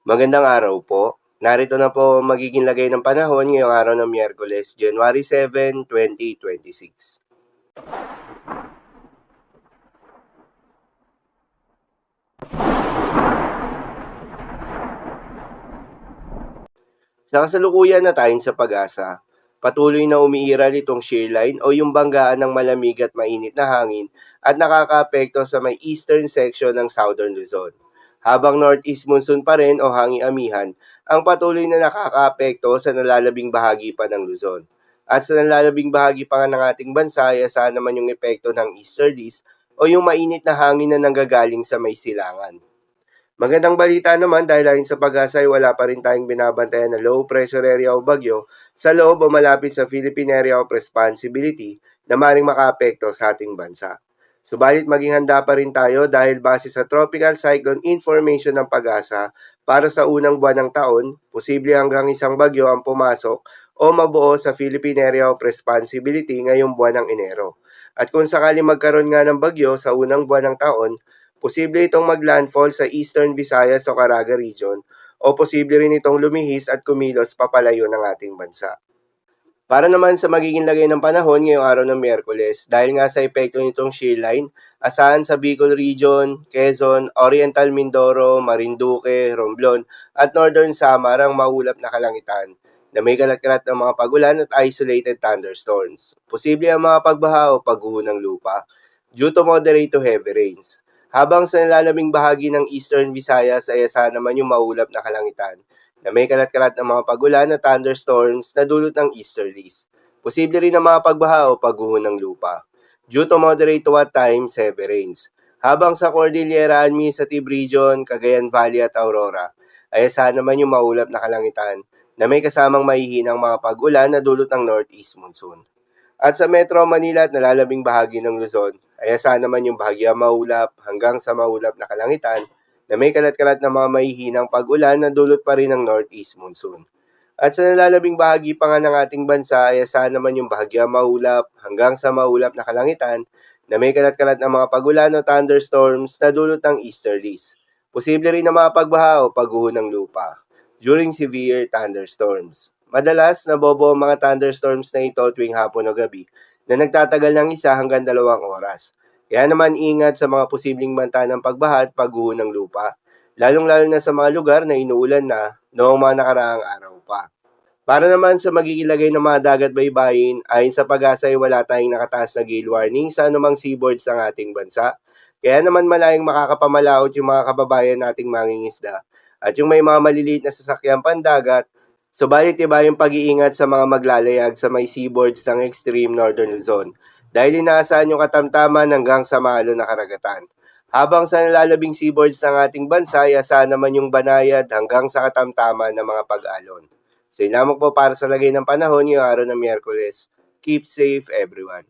Magandang araw po. Narito na po ang magiging lagay ng panahon ngayong araw ng Miyerkules, January 7, 2026. Sa kasalukuyan na tayo sa pag-asa, patuloy na umiiral itong shear line o yung banggaan ng malamig at mainit na hangin at nakakaapekto sa may eastern section ng Southern Luzon. Habang northeast monsoon pa rin o hangin amihan ang patuloy na nakakaapekto sa nalalabing bahagi pa ng Luzon. At sa nalalabing bahagi pa nga ng ating bansa ay asahan naman yung epekto ng easterlies o yung mainit na hangin na nanggagaling sa may silangan. Magandang balita naman dahil ayon sa pag-asa ay wala pa rin tayong binabantayan na low pressure area o bagyo sa loob o malapit sa Philippine Area of Responsibility na maring makaapekto sa ating bansa. Subalit maging handa pa rin tayo dahil base sa Tropical Cyclone Information ng pag-asa para sa unang buwan ng taon, posible hanggang isang bagyo ang pumasok o mabuo sa Philippine Area of Responsibility ngayong buwan ng Enero. At kung sakali magkaroon nga ng bagyo sa unang buwan ng taon, posible itong maglandfall sa Eastern Visayas o Caraga region o posible rin itong lumihis at kumilos papalayo ng ating bansa. Para naman sa magiging lagay ng panahon ngayong araw ng Miyerkules, dahil nga sa epekto nitong shear line, asahan sa Bicol Region, Quezon, Oriental Mindoro, Marinduque, Romblon at Northern Samar ang maulap na kalangitan na may kalat-kalat ng mga pagulan at isolated thunderstorms. Posible ang mga pagbaha o pagguho ng lupa due to moderate to heavy rains. Habang sa nalalabing bahagi ng Eastern Visayas ay asahan naman yung maulap na kalangitan na may kalat-kalat ng mga pagulan at thunderstorms na dulot ng easterlies. Posible rin ang mga pagbaha o pagguho ng lupa due to moderate to at times heavy rains. Habang sa Cordillera Administrative Region, Cagayan Valley at Aurora ay asahan naman yung maulap na kalangitan na may kasamang mahihinang mga pag-ulan na dulot ng northeast monsoon. At sa Metro Manila at nalalabing bahagi ng Luzon, ay asahan naman yung bahagyang maulap hanggang sa maulap na kalangitan na may kalat-kalat na mga mahihinang pag-ulan na dulot pa rin ng northeast monsoon. At sa nalalabing bahagi pa nga ng ating bansa ay asahan naman yung bahagyang maulap hanggang sa maulap na kalangitan na may kalat-kalat na mga pag-ulan o thunderstorms na dulot ng easterlies. Posible rin na mga pagbaha o pagguho ng lupa during severe thunderstorms. Madalas, nabobo ang mga thunderstorms na ito tuwing hapon o gabi na nagtatagal ng 1 hanggang 2 oras. Kaya naman ingat sa mga posibleng banta ng pagbaha at pagguho ng lupa, lalong-lalo na sa mga lugar na inuulan na noong mga nakaraang araw pa. Para naman sa magigilagay ng mga dagat baybayin, ayon sa pag-asa ay wala tayong nakataas na gale warning sa anumang seaboards ng ating bansa. Kaya naman malayong makakapamalaot yung mga kababayan nating mangingisda at yung may mga maliliit na sasakyang pandagat. Subalit iba yung pag-iingat sa mga maglalayag sa may seaboards ng extreme northern Luzon dahil inaasahan yung katamtaman hanggang sa malo na karagatan. Habang sa nalalabing seaboards ng ating bansa, ay asahan naman yung banayad hanggang sa katamtaman ng mga pag-alon. So yun lamang po para sa lagay ng panahon yung araw ng Miyerkules. Keep safe everyone.